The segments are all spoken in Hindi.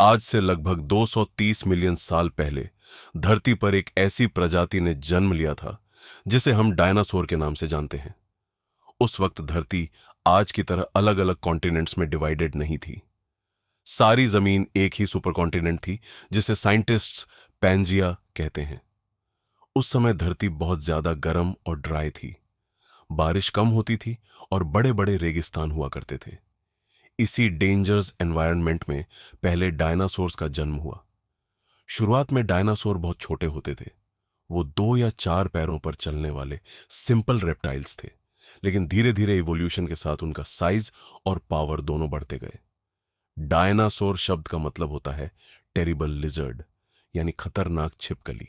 आज से लगभग 230 मिलियन साल पहले धरती पर एक ऐसी प्रजाति ने जन्म लिया था जिसे हम डायनासोर के नाम से जानते हैं। उस वक्त धरती आज की तरह अलग अलग कॉन्टिनेंट्स में डिवाइडेड नहीं थी। सारी जमीन एक ही सुपर कॉन्टिनेंट थी जिसे साइंटिस्ट्स पैंजिया कहते हैं। उस समय धरती बहुत ज्यादा गर्म और ड्राई थी, बारिश कम होती थी और बड़े बड़े रेगिस्तान हुआ करते थे। इसी डेंजरस एनवायरनमेंट में पहले डायनासोर्स का जन्म हुआ। शुरुआत में डायनासोर बहुत छोटे होते थे। वो 2 या 4 पैरों पर चलने वाले सिंपल रेप्टाइल्स थे, लेकिन धीरे धीरे इवोल्यूशन के साथ उनका साइज और पावर दोनों बढ़ते गए। डायनासोर शब्द का मतलब होता है टेरिबल लिजर्ड, यानी खतरनाक छिपकली।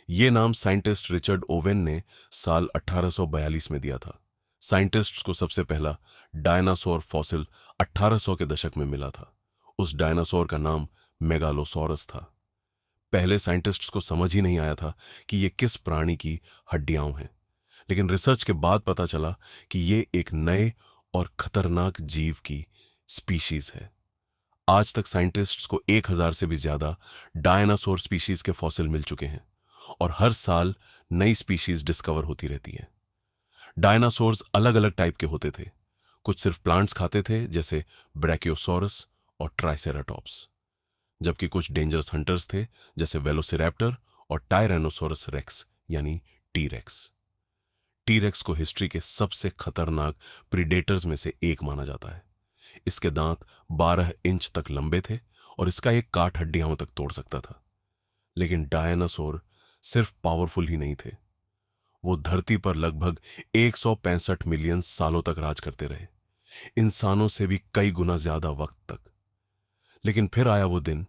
ये नाम साइंटिस्ट रिचर्ड ओवेन ने साल 1842 में दिया था। साइंटिस्ट्स को सबसे पहला डायनासोर फॉसिल 1800 के दशक में मिला था। उस डायनासोर का नाम मेगालोसॉरस था। पहले साइंटिस्ट्स को समझ ही नहीं आया था कि ये किस प्राणी की हड्डियां हैं, लेकिन रिसर्च के बाद पता चला कि ये एक नए और खतरनाक जीव की स्पीशीज है। आज तक साइंटिस्ट्स को 1000 से भी ज्यादा डायनासोर स्पीशीज के फॉसिल मिल चुके हैं और हर साल नई स्पीशीज डिस्कवर होती रहती है। डायनासोर्स अलग अलग टाइप के होते थे। कुछ सिर्फ प्लांट्स खाते थे जैसे ब्रैकियोसॉरस और ट्राइसेराटॉप्स, जबकि कुछ डेंजरस हंटर्स थे जैसे वेलोसिरैप्टर और टायरेनोसोरस रेक्स यानी टी-रेक्स। टी-रेक्स को हिस्ट्री के सबसे खतरनाक प्रीडेटर्स में से एक माना जाता है। इसके दांत 12 इंच तक लंबे थे और इसका एक काट हड्डियों तक तोड़ सकता था। लेकिन डायनासोर सिर्फ पावरफुल ही नहीं थे, वो धरती पर लगभग 165 मिलियन सालों तक राज करते रहे, इंसानों से भी कई गुना ज्यादा वक्त तक। लेकिन फिर आया वो दिन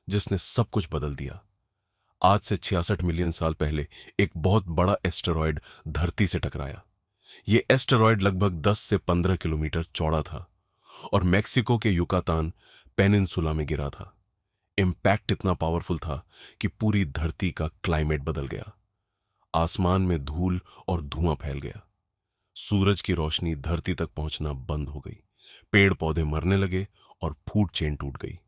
जिसने सब कुछ बदल दिया। आज से 66 मिलियन साल पहले एक बहुत बड़ा एस्टेरॉयड धरती से टकराया। ये एस्टेरॉयड लगभग 10 से 15 किलोमीटर चौड़ा था और मेक्सिको के युकातान पेनिनसुला में गिरा था। इम्पैक्ट इतना पावरफुल था कि पूरी धरती का क्लाइमेट बदल गया। आसमान में धूल और धुआं फैल गया। सूरज की रोशनी धरती तक पहुंचना बंद हो गई। पेड़ पौधे मरने लगे और फूड चेन टूट गई।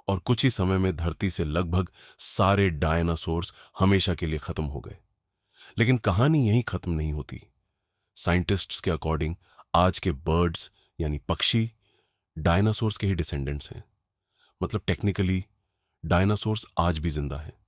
और कुछ ही समय में धरती से लगभग सारे डायनासोर्स हमेशा के लिए खत्म हो गए। लेकिन कहानी यहीं खत्म नहीं होती। साइंटिस्ट्स के अकॉर्डिंग आज के बर्ड्स यानी पक्षी डायनासोर्स के ही डिसेंडेंट्स हैं। मतलब टेक्निकली डायनासोर्स आज भी जिंदा हैं।